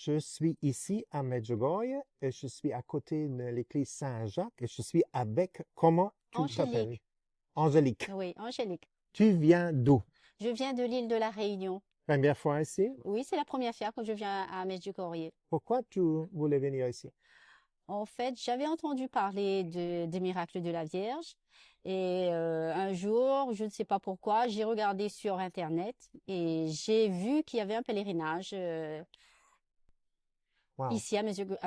Je suis ici à Medjugorje et je suis à côté de l'église Saint-Jacques et je suis avec, comment tu t'appelles? Angélique, Angélique. oui, Angélique. Tu viens d'où? Je viens de l'île de la Réunion. Première fois ici? Oui, c'est la première fois que je viens à Medjugorje. Pourquoi tu voulais venir ici? En fait, j'avais entendu parler des miracles de la Vierge et un jour, je ne sais pas pourquoi, j'ai regardé sur Internet et j'ai vu qu'il y avait un pèlerinage Wow, ici à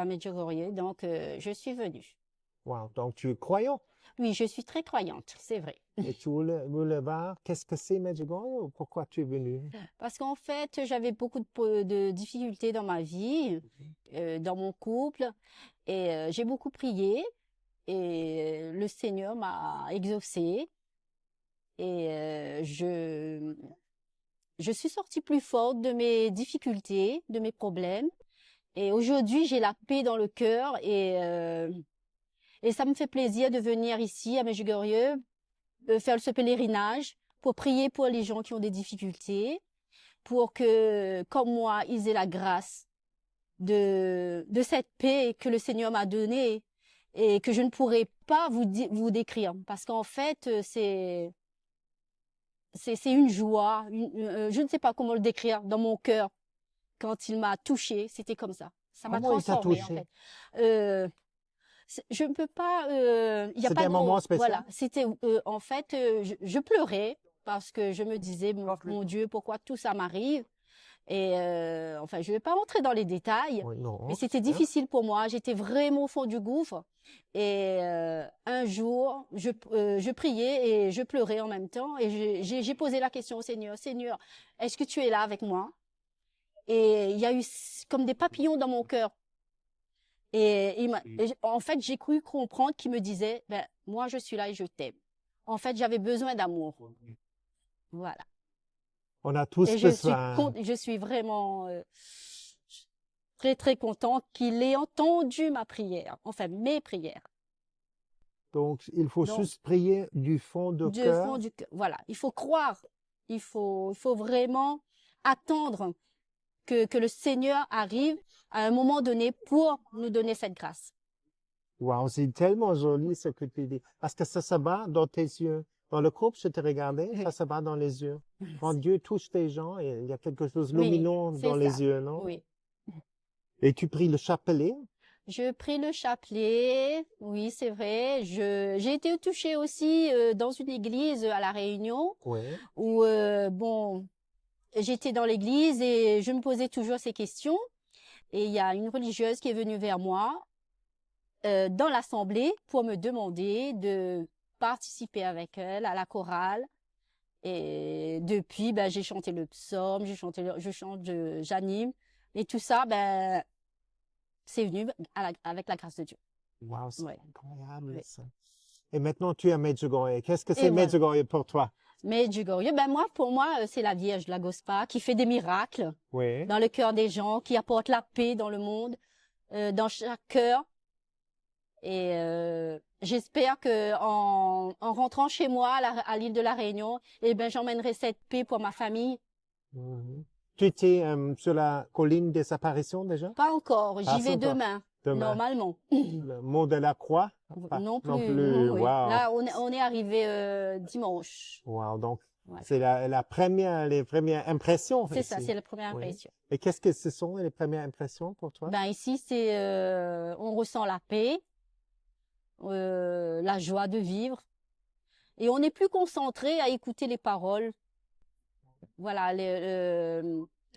Medjugorje, donc je suis venue. wow. Donc tu es croyant Oui, je suis très croyante, c'est vrai. et tu voulais voir qu'est-ce que c'est Medjugorje ou pourquoi tu es venu? Parce qu'en fait, j'avais beaucoup de difficultés dans ma vie, dans mon couple, et j'ai beaucoup prié, et le Seigneur m'a exaucée, et je suis sortie plus forte de mes difficultés, de mes problèmes, et aujourd'hui, j'ai la paix dans le cœur, et ça me fait plaisir de venir ici à Medjugorje, faire ce pèlerinage pour prier pour les gens qui ont des difficultés, pour que, comme moi, ils aient la grâce de cette paix que le Seigneur m'a donnée et que je ne pourrais pas vous décrire. Parce qu'en fait, c'est une joie, je ne sais pas comment le décrire dans mon cœur. Quand il m'a touchée, c'était comme ça. Ça m'a Comment il t'a transformée, en touché? fait. Je ne peux pas, il n'y a C'était pas un de mots. moment spécial? Voilà, c'était, en fait, je pleurais parce que je me disais, mon Dieu, pourquoi tout ça m'arrive? Et enfin, je ne vais pas rentrer dans les détails, Oui, mais non, c'était c'est bien. difficile pour moi. J'étais vraiment au fond du gouffre. Et un jour, je priais et je pleurais en même temps. Et j'ai posé la question au Seigneur, Seigneur, est-ce que tu es là avec moi? Et il y a eu comme des papillons dans mon cœur. En fait, j'ai cru comprendre qu'il me disait, ben, moi, je suis là et je t'aime. En fait, j'avais besoin d'amour. Voilà. On a tous Et besoin. je suis vraiment très, très contente qu'il ait entendu ma prière, enfin mes prières. Donc, il faut Donc, juste prier du fond de du cœur. fond du cœur, voilà, il faut croire, il faut vraiment attendre que le Seigneur arrive à un moment donné pour nous donner cette grâce. Wow, c'est tellement joli ce que tu dis. Parce que ça se bat dans tes yeux. Dans le groupe, je te regardais, ça se bat dans les yeux. Quand Dieu touche tes gens, il y a quelque chose de Oui, lumineux c'est dans ça. les yeux, non? Oui. Et tu pries le chapelet? Je prie le chapelet, oui, c'est vrai. J'ai été touchée aussi dans une église à La Réunion Oui. où, bon, j'étais dans l'église et je me posais toujours ces questions. Et il y a une religieuse qui est venue vers moi dans l'assemblée pour me demander de participer avec elle à la chorale. Et depuis, ben, j'ai chanté le psaume, je chante, j'anime. Et tout ça, ben, c'est venu avec la grâce de Dieu. Wow, c'est Ouais, incroyable ouais. ça. Et maintenant, tu es à Medjugorje. Qu'est-ce que Et c'est voilà. Medjugorje pour toi? Medjugorje, ben moi, pour moi, c'est la Vierge de la Gospa qui fait des miracles Oui. dans le cœur des gens, qui apporte la paix dans le monde, dans chaque cœur. Et j'espère que en rentrant chez moi à l'île de la Réunion, eh ben j'emmènerai cette paix pour ma famille. Mhm. Tu étais sur la colline des apparitions déjà? Pas encore, Pas j'y vais encore. demain, Demain. normalement. Le mot de la croix? Pas Non non plus, plus. oui. Wow. Là, on est arrivé dimanche. Wow. Donc, Voilà. c'est la première, les premières impressions C'est ça, ici. c'est la première Oui. impression. Et qu'est-ce que ce sont les premières impressions pour toi? Ben ici, c'est on ressent la paix, la joie de vivre, et on est plus concentré à écouter les paroles. Voilà,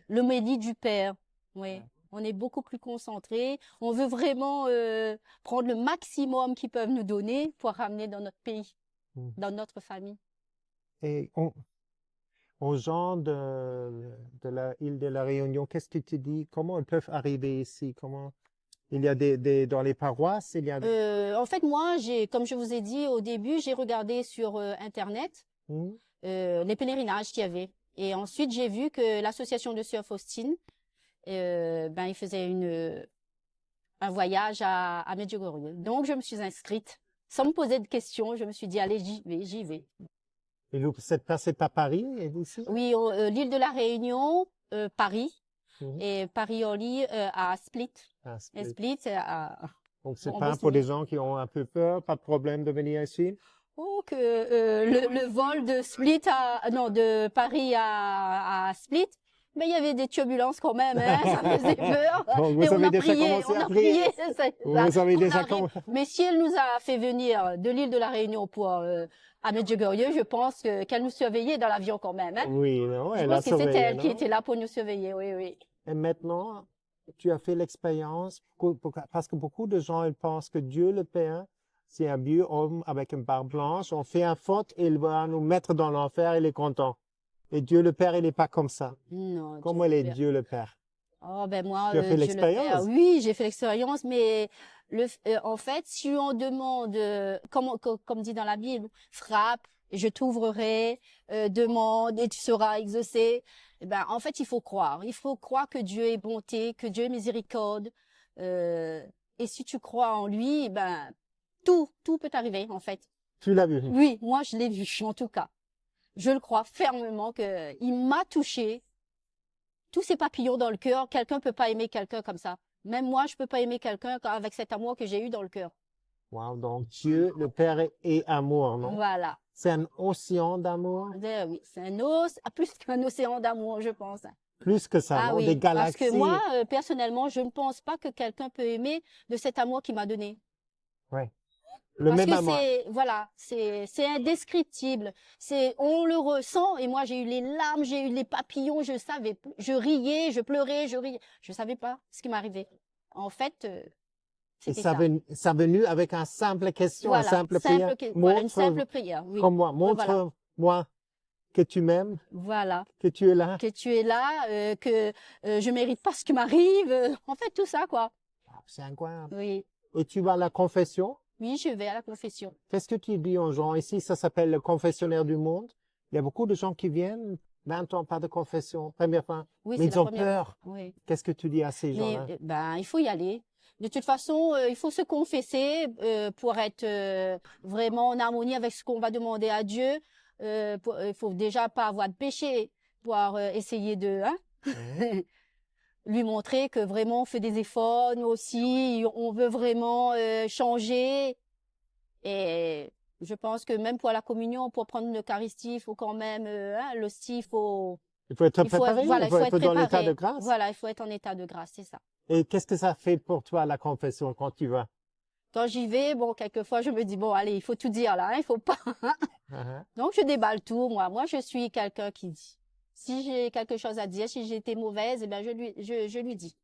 l'homélie du Père. Oui, on est beaucoup plus concentré. On veut vraiment prendre le maximum qu'ils peuvent nous donner pour ramener dans notre pays, Mm. dans notre famille. Et aux gens de la île de la Réunion, qu'est-ce que tu dis? Comment ils peuvent arriver ici? Comment il y a dans les paroisses, il y a En fait, moi, comme je vous ai dit au début, j'ai regardé sur Internet Hmm? les pèlerinages qu'il y avait. Et ensuite, j'ai vu que l'association de Sœur Faustine, ben, il faisait un voyage à Medjugorje. Donc, je me suis inscrite. Sans me poser de questions, je me suis dit, allez, j'y vais, j'y vais. Et vous êtes passé par Paris et ici? Oui, l'île de la Réunion, Paris. Mhm. et Parioli à Split. Ah, Et Split. Split, c'est à Donc, c'est en pas pour Bosnie. des gens qui ont un peu peur, pas de problème de venir ici? Oh, que le vol de Split à non de Paris à Split, mais il y avait des turbulences quand même, hein, ça faisait peur. Donc, Et vous avez déjà commencé on à a prier. prié, c'est ça. Vous avez On déjà arrive. commencé. Mais si elle nous a fait venir de l'île de la Réunion pour à Medjugorje, je pense qu'elle nous surveillait dans l'avion quand même, hein. Oui, non, Je elle a pense que c'était surveillé, elle qui non? était là pour nous surveiller, oui, oui. Et maintenant, tu as fait l'expérience, parce que beaucoup de gens, ils pensent que Dieu le Père, c'est un vieux homme avec une barbe blanche, on fait un faute et il va nous mettre dans l'enfer, il est content. Et Dieu le Père, il n'est pas comme ça. Non, Dieu Comment il le est Père. Dieu le Père? Oh ben moi, Tu as fait Dieu le Père, l'expérience? oui, j'ai fait l'expérience, mais en fait, si on demande, comme dit dans la Bible, frappe, et je t'ouvrirai, demande et tu seras exaucé. Eh ben, en fait, il faut croire. Il faut croire que Dieu est bonté, que Dieu est miséricorde. Euh, et si tu crois en lui, ben tout peut arriver en fait. Tu l'as vu. Oui, moi je l'ai vu en tout cas. Je le crois fermement que il m'a touché tous ces papillons dans le cœur, quelqu'un peut pas aimer quelqu'un comme ça. Même moi, je peux pas aimer quelqu'un avec cet amour que j'ai eu dans le cœur. Wow, donc Dieu, le Père est amour, non? Voilà. C'est un océan d'amour? Oui, c'est plus qu'un océan d'amour, je pense. Plus que ça, Ah non? Des oui, parce que moi, galaxies. personnellement, je ne pense pas que quelqu'un peut aimer de cet amour qu'il m'a donné. Ouais. Le Parce même que amour. voilà, c'est indescriptible. On le ressent. Et moi, j'ai eu les larmes, j'ai eu les papillons, je savais plus. Je riais, je pleurais, je riais. Je savais pas ce qui m'arrivait. En fait, Et c'était ça. ça venu avec une simple question, une Voilà, simple prière. voilà, une Montre, simple prière, oui. comme moi, Oui, voilà, montre-moi que tu m'aimes, voilà. que tu es là. Que tu es là, que je mérite pas ce qui m'arrive. En fait, tout ça, quoi. Ah, c'est incroyable. Oui, Et tu vas à la confession. oui, je vais à la confession. Qu'est-ce que tu dis aux gens? Ici, ça s'appelle le confessionnaire du monde. Il y a beaucoup de gens qui viennent, 20 ans, pas de confession, première fois, Oui, mais c'est ils la ont première. peur. Oui, Qu'est-ce que tu dis à ces mais gens-là? ben, il faut y aller. De toute façon, il faut se confesser pour être vraiment en harmonie avec ce qu'on va demander à Dieu. Il faut déjà pas avoir de péché, pour essayer de, hein, Mhm. lui montrer que vraiment on fait des efforts, nous aussi, on veut vraiment changer. Et je pense que même pour la communion, pour prendre l'Eucharistie, il faut quand même, hein, l'hostie, Il faut être préparé, voilà, il il faut faut être être dans l'état de préparé. grâce. Voilà, il faut être en état de grâce, c'est ça. Et qu'est-ce que ça fait pour toi, la confession, quand tu vas? Quand j'y vais, bon, quelquefois, je me dis, bon, allez, il faut tout dire là, hein, il faut pas. Mhm. Donc, je déballe tout, moi. Moi, je suis quelqu'un qui dit. Si j'ai quelque chose à dire, si j'ai été mauvaise, eh ben, je lui dis.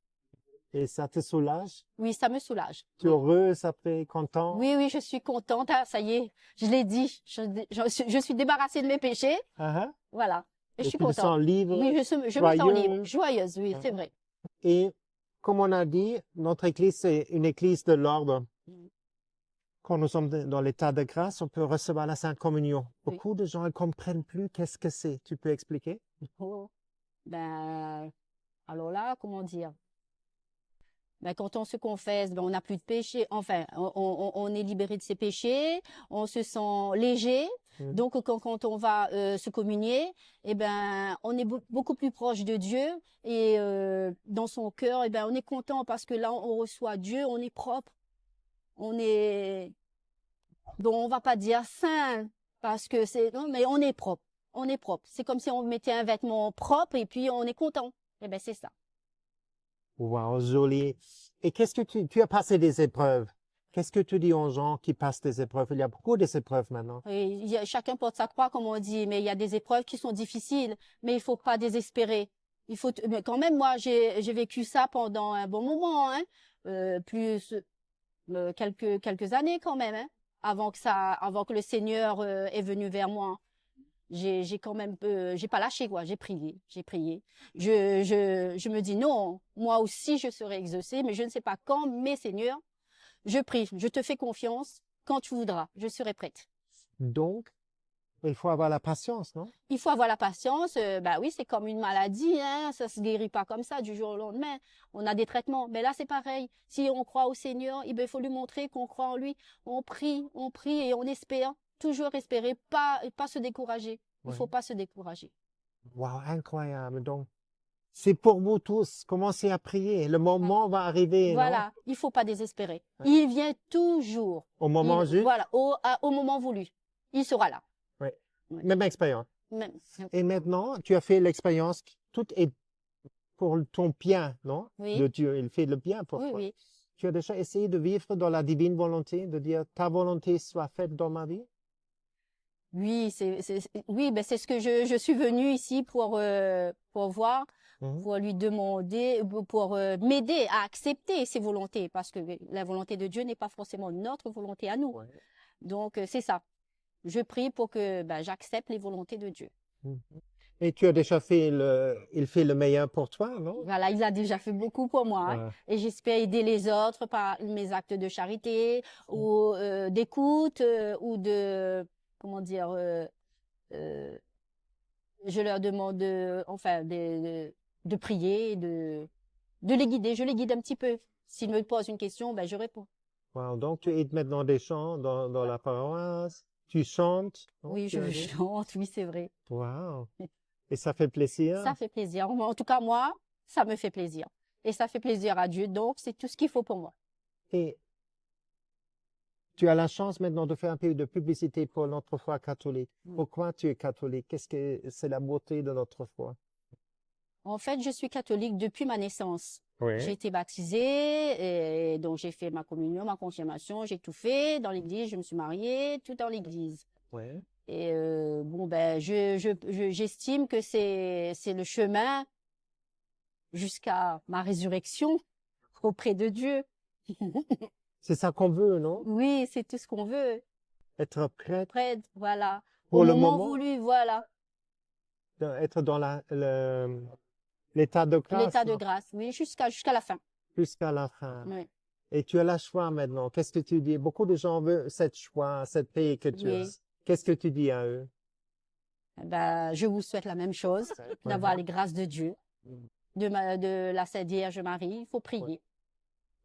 Et ça te soulage? Oui, ça me soulage. Tu es Oui. heureuse après, content? Oui, oui, je suis contente. Ah, ça y est, je l'ai dit. Je suis débarrassée de mes péchés. Mhm. Voilà. Et je Et suis tu te contente. sens libre, Oui, je me sens libre. joyeux. Joyeuse, oui, c'est Mhm. vrai. Et comme on a dit, notre église, c'est une église de l'ordre. Quand nous sommes dans l'état de grâce, on peut recevoir la Sainte Communion. Oui. Beaucoup de gens ne comprennent plus qu'est-ce que c'est. Tu peux expliquer? Oh. Ben, alors là, comment dire? Ben, quand on se confesse, ben, on n'a plus de péché. Enfin, on est libéré de ses péchés, on se sent léger. Mhm. Donc, quand on va se communier, eh ben, on est beaucoup plus proche de Dieu et dans son cœur, eh ben, on est content parce que là, on reçoit Dieu, on est propre, on est, bon, on va pas dire saint parce que non, mais on est propre, on est propre. C'est comme si on mettait un vêtement propre et puis on est content. Eh ben, c'est ça. Wow, joli. Et qu'est-ce que tu as passé des épreuves? Qu'est-ce que tu dis aux gens qui passent des épreuves? Il y a beaucoup d'épreuves maintenant. Et chacun porte sa croix, comme on dit, mais il y a des épreuves qui sont difficiles, mais il faut pas désespérer. Mais quand même, moi, j'ai vécu ça pendant un bon moment, hein, plus quelques années quand même, hein, avant que le Seigneur est venu vers moi. J'ai quand même, j'ai pas lâché quoi, j'ai prié, j'ai prié. Je me dis non, moi aussi je serai exaucée, mais je ne sais pas quand, mais Seigneur, je prie, je te fais confiance, quand tu voudras, je serai prête. Donc, il faut avoir la patience, non? Il faut avoir la patience. Bah oui, c'est comme une maladie, hein. Ça se guérit pas comme ça du jour au lendemain. On a des traitements. Mais là, c'est pareil. Si on croit au Seigneur, il faut lui montrer qu'on croit en lui. On prie et on espère. Toujours espérer, pas se décourager. Il Oui. faut pas se décourager. Wow, incroyable. Donc, C'est pour vous tous. Commencez à prier. Le moment va arriver, non? Voilà, il faut pas désespérer. Il vient toujours. Au moment juste. Voilà, au moment voulu. Il sera là. Oui. Ouais. Même expérience. Même. Et maintenant, tu as fait l'expérience, tout est pour ton bien, non? Oui. De Dieu, il fait le bien pour Oui, toi. oui. Tu as déjà essayé de vivre dans la divine volonté, de dire ta volonté soit faite dans ma vie? Oui, oui, ben c'est ce que je suis venue ici pour voir, Mhm. pour lui demander, pour m'aider à accepter ses volontés, parce que la volonté de Dieu n'est pas forcément notre volonté à nous. Ouais. Donc c'est ça. Je prie pour que j'accepte les volontés de Dieu. Mhm. Et tu as déjà fait il fait le meilleur pour toi, non? Voilà, il a déjà fait beaucoup pour moi, hein. Ouais. Et j'espère aider les autres par mes actes de charité ou d'écoute ou de, comment dire, je leur demande de prier, de les guider. Je les guide un petit peu. S'ils me posent une question, je réponds. Wow. Donc, tu aides maintenant des chants dans la paroisse, tu chantes, non? Oui, Tu je as dit? chante, oui, c'est vrai. Wow. Et ça fait plaisir? Ça fait plaisir. En tout cas, moi, ça me fait plaisir. Et ça fait plaisir à Dieu, donc c'est tout ce qu'il faut pour moi. Et tu as la chance maintenant de faire un peu de publicité pour notre foi catholique. Pourquoi tu es catholique? Qu'est-ce que c'est la beauté de notre foi? En fait, je suis catholique depuis ma naissance. Oui. J'ai été baptisée, et donc j'ai fait ma communion, ma confirmation, j'ai tout fait dans l'église, je me suis mariée, tout dans l'église. Ouais. Et j'estime que c'est le chemin jusqu'à ma résurrection auprès de Dieu. C'est ça qu'on veut, non? Oui, c'est tout ce qu'on veut. Être prête Près, voilà. pour Au le moment moment, voulu, voilà. être dans l'état de grâce, L'état de non? grâce, oui, jusqu'à la fin. Jusqu'à la fin. Oui, Et tu as la choix maintenant. Qu'est-ce que tu dis? Beaucoup de gens veulent cette choix, cette paix que tu as. oui. Qu'est-ce que tu dis à eux? Je vous souhaite la même chose, d'avoir les grâces de Dieu, de la Sainte Vierge Marie. Il faut prier.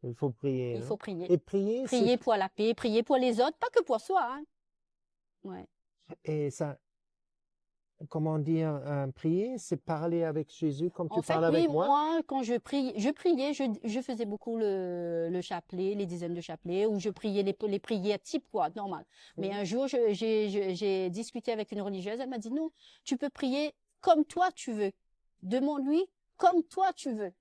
Il faut prier, Il non? faut prier. Et prier, Prier pour la paix, prier pour les autres, pas que pour soi, hein. Ouais. et ça, comment dire, prier, c'est parler avec Jésus comme tu En fait, parles oui, avec moi? moi, quand je priais, je faisais beaucoup le chapelet, les dizaines de chapelets, ou je priais les prières type quoi, normal. Mais un jour, j'ai discuté avec une religieuse, elle m'a dit non, tu peux prier comme toi tu veux. Demande-lui comme toi tu veux.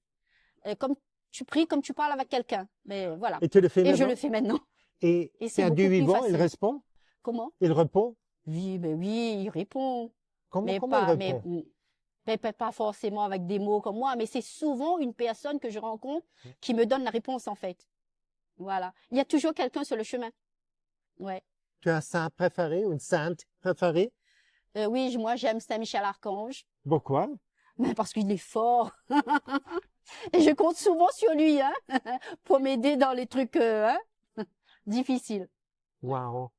Comme tu pries, comme tu parles avec quelqu'un. Mais voilà. Et tu le fais Et je maintenant? le fais maintenant. Et Et c'est c'est un Dieu beaucoup plus vivant, il facile. répond? Comment? Il répond? Oui, oui, il répond. Comment il Pas, répond? pas forcément avec des mots comme moi, mais c'est souvent une personne que je rencontre qui me donne la réponse en fait. Voilà. Il y a toujours quelqu'un sur le chemin. Ouais. Tu as un saint préféré ou une sainte préférée? Oui, moi j'aime Saint-Michel-Archange, Pourquoi? parce qu'il est fort. Et je compte souvent sur lui, hein, pour m'aider dans les trucs difficiles. Wow.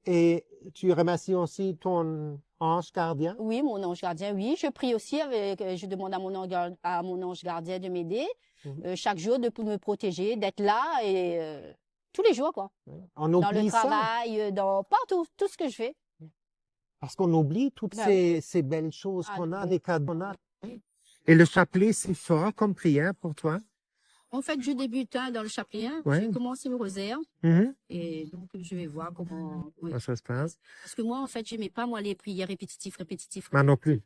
Et tu remercies aussi ton ange gardien? Oui, mon ange gardien, oui. Je prie aussi je demande à mon ange gardien de m'aider chaque jour, de me protéger, d'être là et tous les jours, quoi. On Dans le oublie ça travail, dans partout, tout ce que je fais. parce qu'on oublie toutes Ben oui. ces belles choses Ah, qu'on a, oui. des cadeaux. Et le chapelet, c'est fort comme prière pour toi? En fait, je débute dans le chapelet. Ouais. J'ai commencé le rosaire Mhm. et donc je vais voir comment. Oui. Comment ça se passe? Parce que moi, en fait, j'aimais pas moi les prières répétitives. Moi non plus.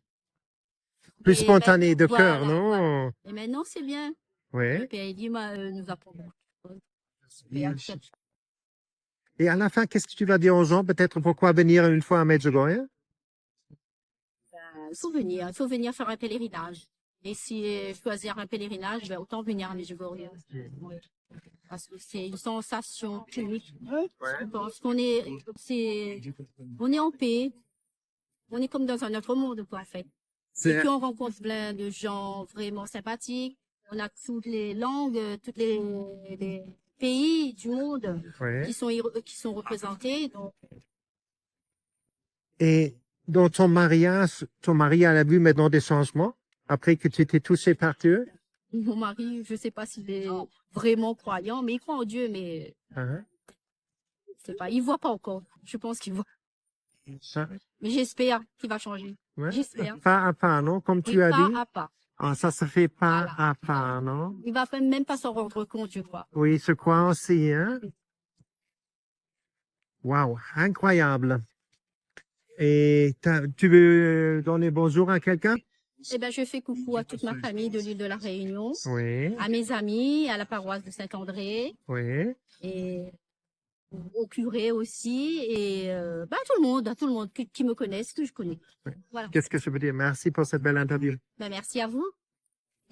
Plus Et spontané de cœur, voilà, non? voilà. Et maintenant, c'est bien. Ouais. Le Père Elie nous apprend beaucoup de choses. Super. Et à la fin, qu'est-ce que tu vas dire aux gens? Peut-être pourquoi venir une fois à Medjugorje? Il faut venir faire un pèlerinage. Et si choisir un pèlerinage, autant venir à Medjugorje. Oui. Parce que c'est une sensation unique. Je pense qu'on on est en paix. On est comme dans un autre monde, quoi, en fait. Et puis on rencontre plein de gens vraiment sympathiques. On a toutes les langues, tous les pays du monde Ouais. qui sont représentés. Donc, Et dans ton mariage, ton mari a vu maintenant des changements après que tu étais touché par Dieu? mon mari, je sais pas s'il est vraiment croyant, mais il croit en Dieu, mais Hein? c'est pas, il voit pas encore. Je pense qu'il voit. Ça, Mais j'espère qu'il va changer. ouais. J'espère. Pas à pas, non? Comme Oui, tu as pas dit, à pas. Ah, ça se fait pas Voilà. à part, non? Il va même pas s'en rendre compte, je crois. Oui, je crois aussi, hein? Wow, incroyable. Et tu veux donner bonjour à quelqu'un? Eh ben, je fais coucou à toute ma famille de l'île de la Réunion, Oui, à mes amis, à la paroisse de Saint-André oui. et au curé aussi et à tout le monde qui me connaissent, que je connais. Voilà. Qu'est-ce que je veux dire? Merci pour cette belle interview. Ben, merci à vous.